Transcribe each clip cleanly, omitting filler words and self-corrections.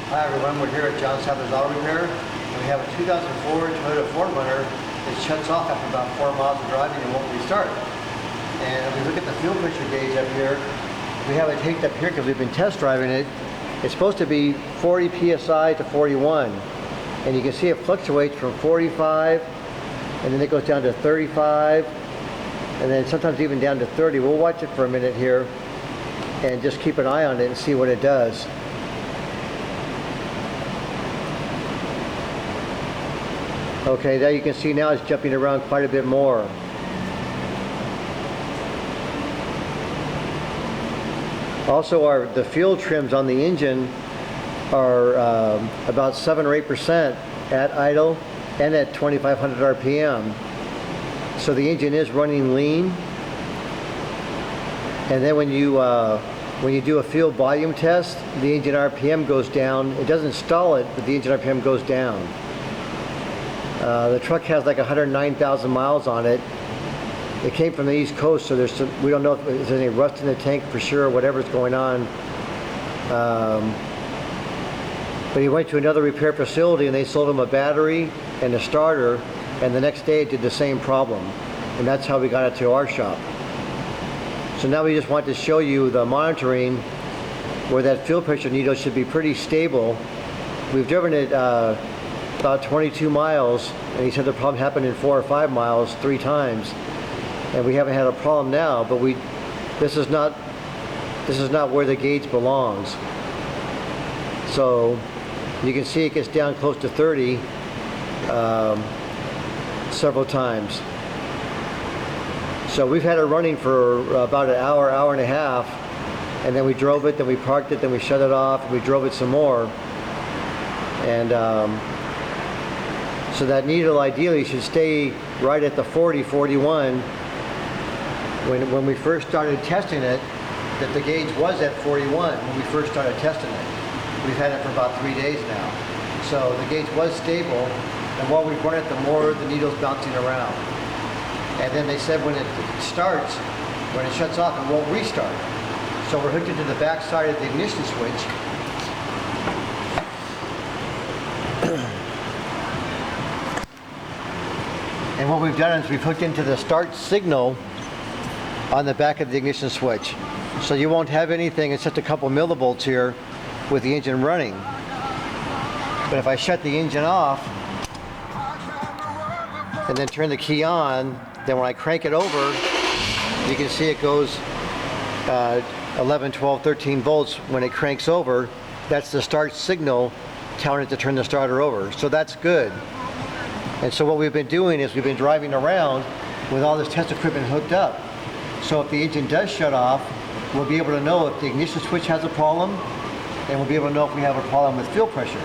Hi everyone, we're here at John Sather's Auto Repair. And we have a 2004 Toyota 4Runner that shuts off after about 4 miles of driving and won't restart. And if we look at the fuel pressure gauge up here, we have it taped up here because we've been test driving it. It's supposed to be 40 psi to 41. And you can see it fluctuates from 45, and then it goes down to 35, and then sometimes even down to 30. We'll watch it for a minute here and just keep an eye on it and see what it does. Okay, now you can see now it's jumping around quite a bit more. Also, the fuel trims on the engine are about 7 or 8% at idle and at 2,500 RPM. So the engine is running lean. And then when you do a fuel volume test, the engine RPM goes down. It doesn't stall it, but the engine RPM goes down. The truck has like 109,000 miles on it. It came from the East Coast, so we don't know if there's any rust in the tank for sure, whatever's going on. But he went to another repair facility and they sold him a battery and a starter, and the next day it did the same problem. And that's how we got it to our shop. So now we just want to show you the monitoring where that fuel pressure needle should be pretty stable. We've driven it about 22 miles, and he said the problem happened in 4 or 5 miles 3 times, and we haven't had a problem now. But this is not where the gauge belongs. So you can see it gets down close to 30 several times. So we've had it running for about an hour, hour and a half, and then we drove it, then we parked it, then we shut it off, and we drove it some more. And so that needle ideally should stay right at the 40, 41. When we first started testing it, that the gauge was at 41 when we first started testing it. We've had it for about 3 days now. So the gauge was stable, and while we run it, the more the needle's bouncing around. And then they said when it starts, when it shuts off, it won't restart. So we're hooked into the back side of the ignition switch. And what we've done is we've hooked into the start signal on the back of the ignition switch. So you won't have anything, it's just a couple millivolts here with the engine running. But if I shut the engine off and then turn the key on, then when I crank it over, you can see it goes 11, 12, 13 volts when it cranks over. That's the start signal telling it to turn the starter over. So that's good. And so what we've been doing is we've been driving around with all this test equipment hooked up. So if the engine does shut off, we'll be able to know if the ignition switch has a problem, and we'll be able to know if we have a problem with fuel pressure.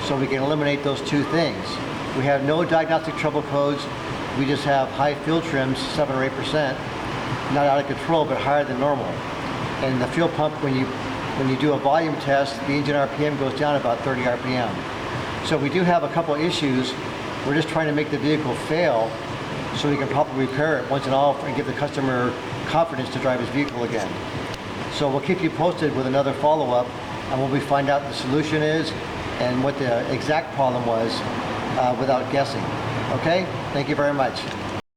So we can eliminate those two things. We have no diagnostic trouble codes. We just have high fuel trims, 7 or 8%, not out of control, but higher than normal. And the fuel pump, when you do a volume test, the engine RPM goes down about 30 RPM. So we do have a couple issues. We're just trying to make the vehicle fail so we can properly repair it once and all and give the customer confidence to drive his vehicle again. So we'll keep you posted with another follow-up on what we find out the solution is and what the exact problem was without guessing. Okay? Thank you very much.